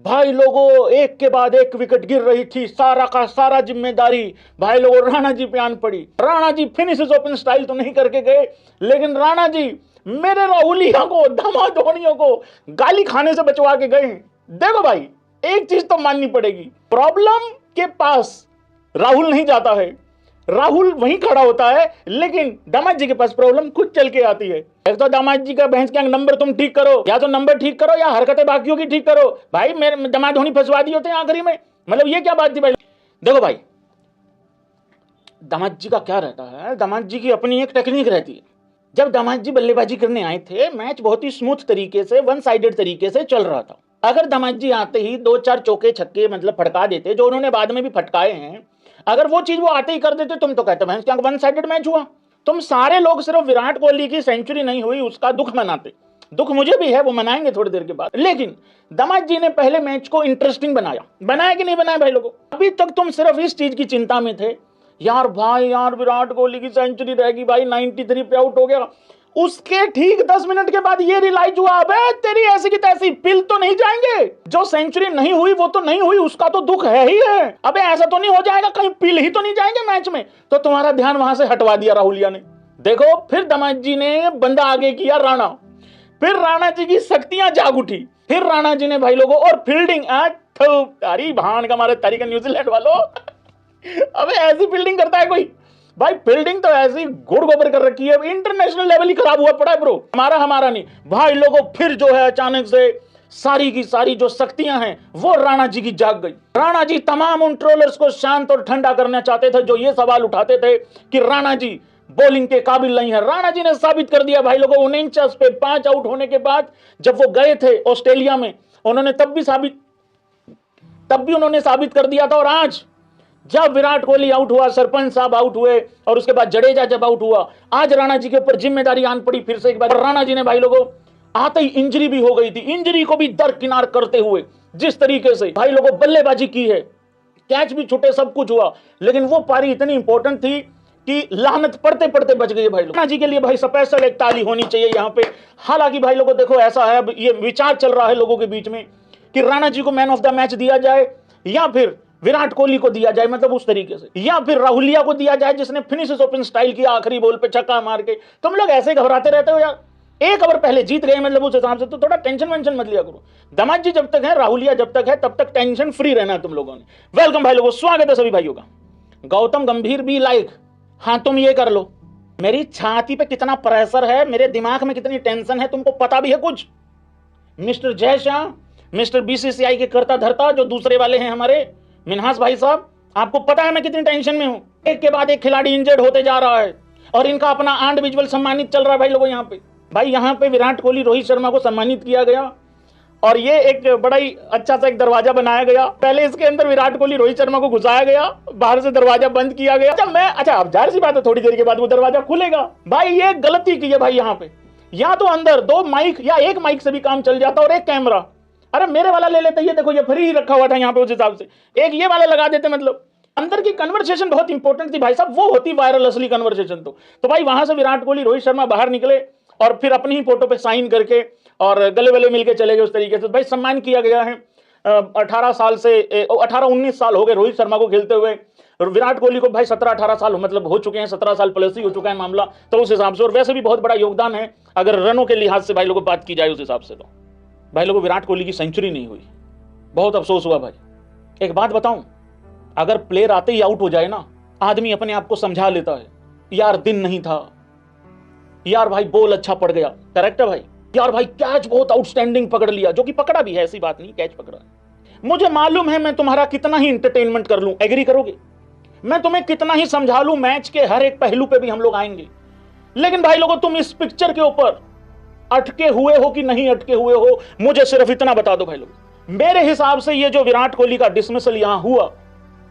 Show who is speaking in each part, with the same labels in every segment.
Speaker 1: भाई लोगों एक के बाद एक विकेट गिर रही थी, सारा का सारा जिम्मेदारी भाई लोगों राणा जी पे आन पड़ी। Rana ji finishes open style तो नहीं करके गए, लेकिन राणा जी मेरे राहुलिया को, धमाधोनियों को गाली खाने से बचवा के गए। देखो भाई, एक चीज तो माननी पड़ेगी, प्रॉब्लम के पास राहुल नहीं जाता है, राहुल वहीं खड़ा होता है, लेकिन दामाद जी के पास प्रॉब्लम खुद चल के आती है। एक तो दामाद जी का भैंस के नंबर तुम ठीक करो, या तो नंबर ठीक करो या हरकतें बाकियों की ठीक करो। भाई मेरे दामाद धोनी फंसवा दिए होते हैं आखिरी में, मतलब ये क्या बात थी भाई। देखो भाई, दामाद जी का क्या रहता है, दामाद जी की अपनी एक टेक्निक रहती है। जब दामाद जी बल्लेबाजी करने आए थे, मैच बहुत ही स्मूथ तरीके से, वन साइडेड तरीके से चल रहा था। अगर दामाद जी आते ही 2-4 चौके छक्के मतलब फटका देते, जो उन्होंने बाद में भी फटकाए हैं, अगर वो चीज वो आते ही कर देते, तुम तो कहते भैंस क्या वन साइडेड मैच हुआ। तुम सारे लोग सिर्फ विराट कोहली की सेंचुरी नहीं हुई उसका दुख मनाते। दुख मुझे भी है, वो मनाएंगे थोड़ी देर के बाद, लेकिन दामाद जी ने पहले मैच को इंटरेस्टिंग बनाया कि नहीं बनाया भाई लोगों। अभी तक तुम सिर्फ इस चीज की चिंता में थे, यार भाई यार विराट कोहली की सेंचुरी रहेगी भाई, 93 पे आउट हो गया। उसके ठीक 10 मिनट के बाद ये रियलाइज हुआ, अबे तेरी ऐसी की तैसी पिल तो नहीं जाएंगे, जो सेंचुरी नहीं हुई वो तो नहीं हुई, उसका तो दुख है ही है। अबे ऐसा तो नहीं हो जाएगा कहीं पिल ही तो नहीं जाएंगे मैच में। तो तुम्हारा ध्यान वहां से हटवा दिया राहुलिया ने। देखो फिर दामाद जी ने बंदा आगे किया राणा, फिर राणा जी की शक्तियां जाग उठी, फिर राणा जी ने भाई लोगों और फील्डिंग तारी भान का मारे तारी का न्यूजीलैंड वालों अबे ऐसी फील्डिंग करता है कोई भाई। फील्डिंग तो ऐसी गुड़ गोबर कर रखी है, इंटरनेशनल लेवल ही खराब हुआ पड़ा है ब्रो। हमारा नहीं भाई लोगों, फिर जो है अचानक से सारी की सारी जो शक्तियां हैं वो राणा जी की जाग गई। राणा जी तमाम उन ट्रोलर्स को शांत और ठंडा करना चाहते थे, जो ये सवाल उठाते थे कि राणा जी बॉलिंग के काबिल नहीं है। राणा जी ने साबित कर दिया भाई लोगों, 49 पे 5 आउट होने के बाद जब वो गए थे ऑस्ट्रेलिया में, उन्होंने तब भी उन्होंने साबित कर दिया था। और आज जब विराट कोहली आउट हुआ, सरपंच साहब आउट हुए, और उसके बाद जडेजा जब आउट हुआ, आज राणा जी के ऊपर जिम्मेदारी आन पड़ी फिर से एक बार। राणा जी ने भाई लोगों आते ही इंजरी भी हो गई थी, इंजरी को भी दरकिनार करते हुए जिस तरीके से भाई लोगों बल्लेबाजी की है, कैच भी छूटे, सब कुछ हुआ, लेकिन वो पारी इतनी इंपॉर्टेंट थी कि लानत पड़ते पड़ते बच गई भाई लोग। राणा जी के लिए भाई स्पेशल एक ताली होनी चाहिए यहाँ पे। हालांकि भाई लोगों देखो ऐसा है, ये विचार चल रहा है लोगों के बीच में कि राणा जी को मैन ऑफ द मैच दिया जाए, या फिर विराट कोहली को दिया जाए, मतलब उस तरीके से, या फिर राहुलिया को दिया जाए जिसने फिनिशेस ओपन स्टाइल किया आखिरी बॉल पे छक्का मार के। तुम लोग ऐसे घबराते रहते हो यार, एक ओवर पहले जीत गए मतलब उस हिसाब से तो थोड़ा टेंशन वेंशन मत लिया करो। दामाद जी जब तक है, राहुलिया जब तक है, तब तक टेंशन फ्री रहना है तुम लोगों ने। वेलकम भाई लोगों, स्वागत है सभी भाइयों का। गौतम गंभीर भी लाइक, हाँ तुम ये कर लो, मेरी छाती पे कितना प्रेशर है, मेरे दिमाग में कितनी टेंशन है, तुमको पता भी है कुछ। मिस्टर जयश्याम, मिस्टर बीसीसीआई के करता धरता जो दूसरे वाले हैं हमारे मिन्हास भाई साहब, आपको पता है मैं कितनी टेंशन में हूं। एक के बाद एक खिलाड़ी इंजर्ड होते जा रहा है और इनका अपना इंडिविजुअल सम्मानित चल रहा है भाई लोगों। यहाँ पे भाई, यहाँ पे विराट कोहली, रोहित शर्मा को सम्मानित किया गया, और ये एक बड़ा ही अच्छा सा एक दरवाजा बनाया गया। पहले इसके अंदर विराट कोहली, रोहित शर्मा को घुसाया गया, बाहर से दरवाजा बंद किया गया। अब जाहिर सी बात है थोड़ी देर के बाद वो दरवाजा खुलेगा। भाई ये गलती की है भाई, यहाँ पे या तो अंदर 2 माइक या 1 माइक से भी काम चल जाता और 1 कैमरा। अरे मेरे वाला ले लेते, ये देखो ये फ्री रखा हुआ था यहाँ पे, उस हिसाब से एक ये वाला लगा देते। मतलब अंदर की कन्वर्सेशन बहुत इंपॉर्टेंट थी भाई साहब, वो होती वायरल असली कन्वर्सेशन। तो भाई वहां से विराट कोहली, रोहित शर्मा बाहर निकले और फिर अपनी ही फोटो पे साइन करके और गले वले मिलके चले गए। उस तरीके से भाई सम्मान किया गया है। 18 साल से 18-19 साल हो गए रोहित शर्मा को खेलते हुए, और विराट कोहली को भाई 17-18 साल मतलब हो चुके हैं, 17 साल प्लस ही हो चुका है मामला, तो उस हिसाब से। और वैसे भी बहुत बड़ा योगदान है अगर रनों के लिहाज से भाई लोगों बात की जाए उस हिसाब से। तो भाई लोगों विराट कोहली की सेंचुरी नहीं हुई, बहुत अफसोस हुआ भाई। एक बात बताऊं, अगर प्लेयर आते ही आउट हो जाए ना, आदमी अपने आप को समझा लेता है, यार दिन नहीं था, यार भाई बॉल अच्छा पड़ गया, करेक्ट है भाई, यार भाई कैच बहुत आउटस्टैंडिंग पकड़ लिया, जो कि पकड़ा भी है, ऐसी बात नहीं, कैच पकड़ा। मुझे मालूम है मैं तुम्हारा कितना ही इंटरटेनमेंट कर लूं, एग्री करोगे, मैं तुम्हें कितना ही समझा लूं, मैच के हर एक पहलू पे भी हम लोग आएंगे, लेकिन भाई लोगों तुम इस पिक्चर के ऊपर अटके हुए हो कि नहीं अटके हुए हो, मुझे सिर्फ इतना बता दो भाई लोग। मेरे हिसाब से ये जो विराट कोहली का डिसमिसल यहां हुआ,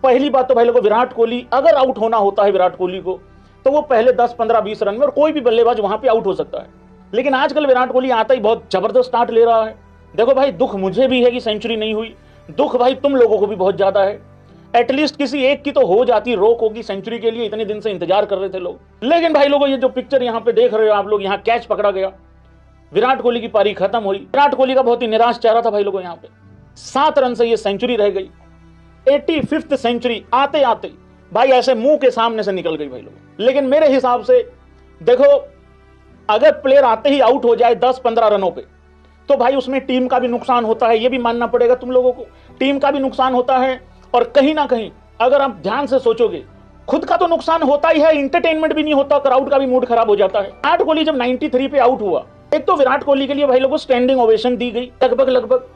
Speaker 1: पहली बात तो भाई लोगों विराट कोहली, अगर आउट होना होता है विराट कोहली को, तो वो पहले 10, 15, 20 रन में, और कोई भी बल्लेबाज वहां पे आउट हो सकता है। लेकिन आजकल विराट कोहली आता ही बहुत जबरदस्त स्टार्ट ले रहा है। देखो भाई, दुख मुझे भी है कि सेंचुरी नहीं हुई, दुख भाई तुम लोगों को भी बहुत ज्यादा है। एटलीस्ट किसी एक की तो हो जाती, रोक होगी सेंचुरी के लिए, इतने दिन से इंतजार कर रहे थे लोग। लेकिन भाई लोगों ये जो पिक्चर यहाँ पे देख रहे हो आप लोग, यहाँ कैच पकड़ा गया, विराट कोहली की पारी खत्म हुई, विराट कोहली का बहुत ही निराश चेहरा था भाई लोगों यहाँ पे। 7 रन से ये सेंचुरी रह गई। 85th सेंचुरी आते आते भाई ऐसे मुंह के सामने से निकल गई भाई लोग। लेकिन मेरे हिसाब से देखो, अगर प्लेयर आते ही आउट हो जाए 10-15 रनों पे, तो भाई उसमें टीम का भी नुकसान होता है, ये भी मानना पड़ेगा तुम लोगों को। टीम का भी नुकसान होता है और कहीं ना कहीं अगर आप ध्यान से सोचोगे, खुद का तो नुकसान होता ही है, इंटरटेनमेंट भी नहीं होता, क्राउड का भी मूड खराब हो जाता है। विराट कोहली जब 93 पे आउट हुआ, एक तो विराट कोहली के लिए भाई लोगों स्टैंडिंग ओवेशन दी गई लगभग,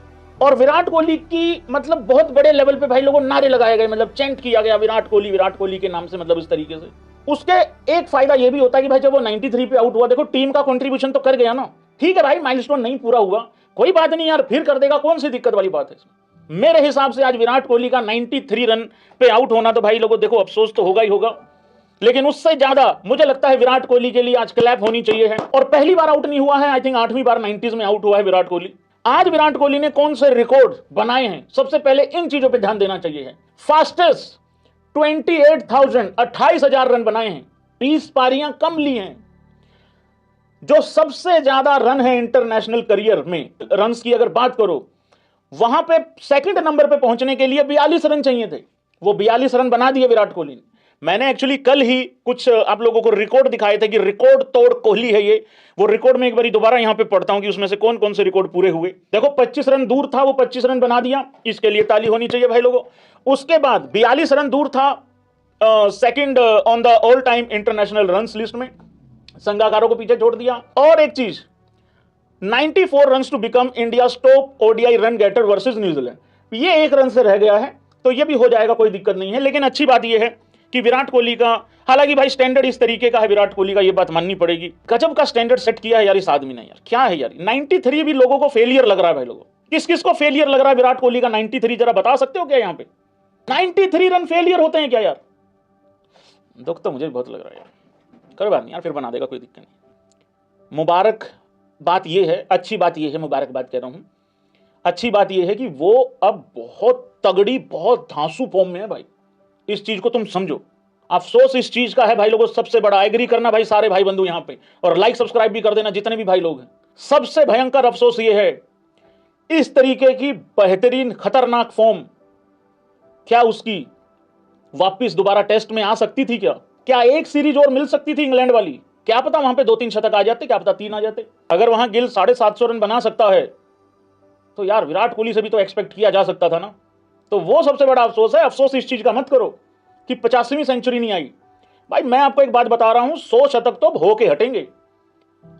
Speaker 1: और विराट कोहली की मतलब बहुत बड़े लेवल पे भाई लोगों नारे लगाए गए, मतलब चैंट किया गया विराट कोहली के नाम से, मतलब इस तरीके से। उसके एक फायदा ये भी होता है कि भाई जब वो 93 पे आउट हुआ, देखो टीम का कंट्रीब्यूशन तो कर गया ना, ठीक है भाई, माइलस्टोन नहीं पूरा हुआ, कोई बात नहीं यार, फिर कर देगा, कौन सी दिक्कत वाली बात है इसमें। मेरे हिसाब से आज विराट कोहली का 93 रन पे आउट होना, तो भाई लोगों देखो अफसोस तो होगा ही होगा, लेकिन उससे ज्यादा मुझे लगता है विराट कोहली के लिए आज क्लैप होनी चाहिए है। और पहली बार आउट नहीं हुआ है, आई थिंक 8वीं बार 90s में आउट हुआ है विराट कोहली। आज विराट कोहली ने कौन से रिकॉर्ड बनाए हैं, सबसे पहले इन चीजों पे ध्यान देना चाहिए है। फास्टेस्ट 28,000 रन बनाए हैं, 20 पारियां कम ली हैं। जो सबसे ज्यादा रन है इंटरनेशनल करियर में, रन्स की अगर बात करो, वहां पे सेकंड नंबर पे पहुंचने के लिए 42 रन चाहिए थे, वो 42 रन बना दिए विराट कोहली ने। मैंने एक्चुअली कल ही कुछ आप लोगों को रिकॉर्ड दिखाए थे कि रिकॉर्ड तोड़ कोहली है ये, वो रिकॉर्ड में एक बार दोबारा यहां पे पढ़ता हूं कि उसमें से कौन कौन से रिकॉर्ड पूरे हुए। देखो 25 रन दूर था, वो 25 रन बना दिया, इसके लिए ताली होनी चाहिए भाई लोगों। उसके बाद 42 रन दूर था second on the all time international runs list में, संगाकारों को पीछे छोड़ दिया। और एक चीज, 94 run to become India top ODI run getter versus New Zealand, ये 1 रन से रह गया है, तो ये भी हो जाएगा, कोई दिक्कत नहीं है। लेकिन अच्छी बात यह है कि विराट कोहली का, हालांकि भाई स्टैंडर्ड इस तरीके का है विराट कोहली का, ये बात माननी पड़ेगी, गजब का स्टैंडर्ड सेट किया है यार इस आदमी ने, यार क्या है यार। 93 भी लोगों को फेलियर लग रहा है भाई लोगों, किस किस को फेलियर लग रहा है विराट कोहली का 93, जरा बता सकते हो क्या यहाँ पे? 93 रन फेलियर होते हैं क्या यार? दुख तो मुझे बहुत लग रहा है यार, कोई बात नहीं यार, फिर बना देगा, कोई दिक्कत नहीं। मुबारक बात यह है, अच्छी बात यह है, मुबारक बात कह रहा हूं, अच्छी बात यह है कि वो अब बहुत तगड़ी, बहुत धांसू फॉर्म में है भाई, इस चीज को तुम समझो। अफसोस इस चीज का है भाई लोगों, सबसे बड़ा, एग्री करना भाई सारे भाई बंधु यहां पे, और लाइक सब्सक्राइब भी कर देना जितने भी भाई लोग हैं। सबसे भयंकर अफसोस यह है, इस तरीके की बेहतरीन खतरनाक फॉर्म क्या उसकी वापिस दोबारा टेस्ट में आ सकती थी क्या एक सीरीज और मिल सकती थी इंग्लैंड वाली? क्या पता वहां पे 2-3 शतक आ जाते, क्या पता 3 आ जाते। अगर वहां गिल 750 रन बना सकता है, तो यार विराट कोहली से भी तो एक्सपेक्ट किया जा सकता था ना। तो वो सबसे बड़ा अफसोस है। अफसोस इस चीज का मत करो कि 50वीं सेंचुरी नहीं आई। भाई मैं आपको एक बात बता रहा हूं, 100 शतक तो होके हटेंगे।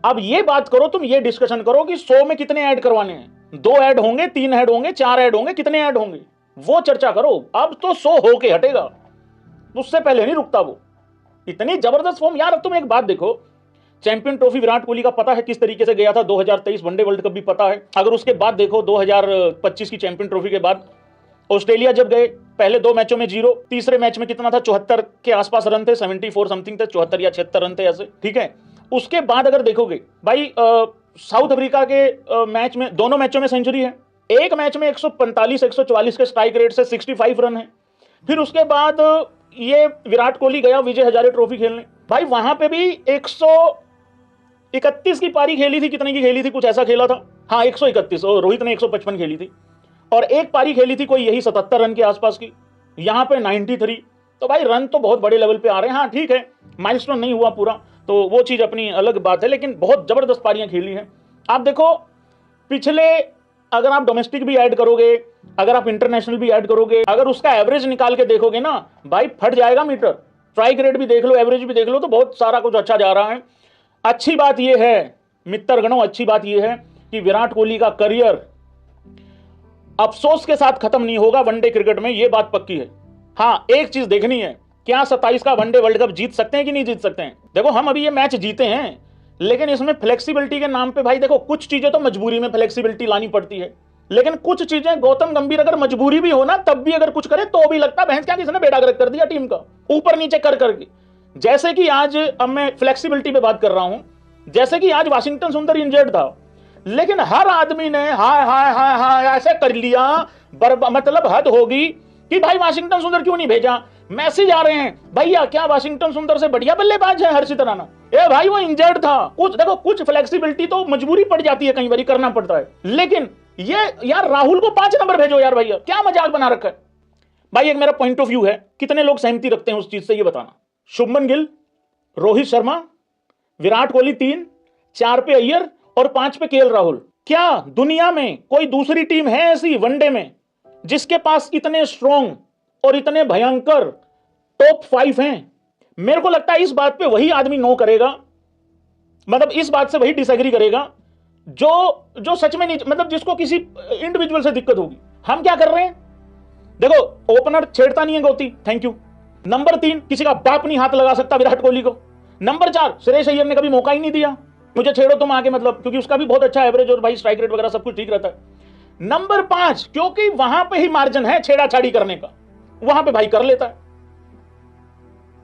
Speaker 1: अब ये बात करो, तुम ये डिस्कशन करो कि 100 में कितने ऐड करवाने हैं, 2 ऐड होंगे, 3 ऐड होंगे, 4 ऐड होंगे, कितने ऐड होंगे, वो चर्चा करो। अब तो 100 होके हटेगा, उससे पहले नहीं रुकता वो। इतनी जबरदस्त फॉर्म यार। अब तुम एक बात देखो, चैंपियन ट्रॉफी विराट कोहली का पता है किस तरीके से गया था, 2023 वनडे वर्ल्ड कप भी पता है। अगर उसके बाद देखो 2025 की चैंपियन ट्रॉफी के बाद ऑस्ट्रेलिया जब गए, पहले 2 मैचों में 0, तीसरे मैच में कितना था, 74 के आसपास रन थे, 74 समथिंग थे, 74 या 76 रन थे ऐसे, ठीक है। उसके बाद अगर देखोगे भाई साउथ अफ्रीका के मैच में, दोनों मैचों में सेंचुरी है, एक मैच में 145 144 के स्ट्राइक रेट से 65 रन है। फिर उसके बाद ये विराट कोहली गया विजय हजारे ट्रॉफी खेलने, भाई वहां पे भी 131 की पारी खेली थी, कितने की खेली थी, कुछ ऐसा खेला था, हाँ 131, और रोहित ने 155 खेली थी, और एक पारी खेली थी कोई यही 77 रन के आसपास की, यहाँ पे 93। तो भाई रन तो बहुत बड़े लेवल पे आ रहे हैं। हाँ ठीक है, माइलस्टोन नहीं हुआ पूरा, तो वो चीज अपनी अलग बात है, लेकिन बहुत जबरदस्त पारियां खेली हैं। आप देखो पिछले, अगर आप डोमेस्टिक भी ऐड करोगे, अगर आप इंटरनेशनल भी ऐड करोगे, अगर उसका एवरेज निकाल के देखोगे ना भाई, फट जाएगा मीटर। स्ट्राइक रेट भी देख लो, एवरेज भी देख लो, तो बहुत सारा कुछ अच्छा जा रहा है। अच्छी बात यह है मित्रगणों, अच्छी बात यह है कि विराट कोहली का करियर अफसोस के साथ खत्म नहीं होगा वनडे क्रिकेट में, यह बात पक्की है। हाँ एक चीज देखनी है, क्या 27 का वनडे वर्ल्ड कप जीत सकते हैं कि नहीं जीत सकते हैं। देखो हम अभी ये मैच जीते हैं, लेकिन इसमें फ्लेक्सिबिलिटी के नाम पे भाई देखो, कुछ चीजें तो मजबूरी में फ्लेक्सिबिलिटी लानी पड़ती है, लेकिन कुछ चीजें गौतम गंभीर अगर मजबूरी भी हो ना, तब भी अगर कुछ करे तो भी लगता है भैंस क्या किसने बेड़ा गर्क कर दिया टीम का, ऊपर नीचे कर करके। जैसे कि आज, अब मैं फ्लेक्सिबिलिटी पे बात कर रहा हूं, जैसे कि आज वाशिंगटन सुंदर इंजर्ड था, लेकिन हर आदमी ने हाय हाय हाय हाय ऐसे कर लिया, मतलब हद होगी कि भाई वाशिंगटन सुंदर क्यों नहीं भेजा। मैसेज आ रहे हैं, भैया क्या वाशिंगटन सुंदर से बढ़िया बल्लेबाज है हर्षित राणा। ए भाई वो इंजर्ड था। कुछ देखो, कुछ फ्लेक्सिबिलिटी तो मजबूरी पड़ जाती है, कई बार करना पड़ता है, लेकिन ये यार राहुल को 5 नंबर भेजो यार भैया, क्या मजाक बना रखा है भाई। एक मेरा पॉइंट ऑफ व्यू है, कितने लोग सहमति रखते हैं उस चीज से ये बताना। शुभमन गिल, रोहित शर्मा, विराट कोहली 3, 4 पे अय्यर और 5 पे केएल राहुल। क्या दुनिया में कोई दूसरी टीम है ऐसी वनडे में जिसके पास इतने स्ट्रॉन्ग और इतने भयंकर टॉप 5 हैं? मेरे को लगता है इस बात पे वही आदमी नो करेगा, मतलब इस बात से वही डिसएग्री करेगा जो सच में नहीं, मतलब जिसको किसी इंडिविजुअल से दिक्कत होगी। हम क्या कर रहे हैं, देखो ओपनर छेड़ता नहीं है गौती, थैंक यू। नंबर 3 किसी का बाप नहीं हाथ लगा सकता विराट कोहली को। नंबर 4 श्रेयस अय्यर ने कभी मौका ही नहीं दिया, मुझे छेड़ो तुम आके, मतलब क्योंकि उसका भी बहुत अच्छा एवरेज और भाई स्ट्राइक रेट वगैरह सब कुछ ठीक रहता है। नंबर 5 क्योंकि वहां पे ही मार्जिन है छेड़ाछाड़ी करने का, वहां पे भाई कर लेता है।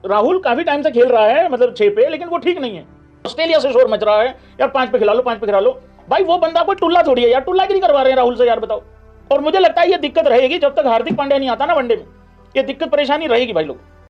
Speaker 1: राहुल काफी टाइम से खेल रहा है मतलब 6 पे, लेकिन वो ठीक नहीं है। ऑस्ट्रेलिया से शोर मच रहा है यार 5 पे खिला लो, 5 पे खिला लो। भाई वो बंदा कोई टुल्ला थोड़ी है यार, टुल्लागिरी करवा रहे हैं राहुल से यार, बताओ। और मुझे लगता है ये दिक्कत रहेगी जब तक हार्दिक पांड्या नहीं आता ना वनडे में, ये दिक्कत परेशानी रहेगी भाई लोग।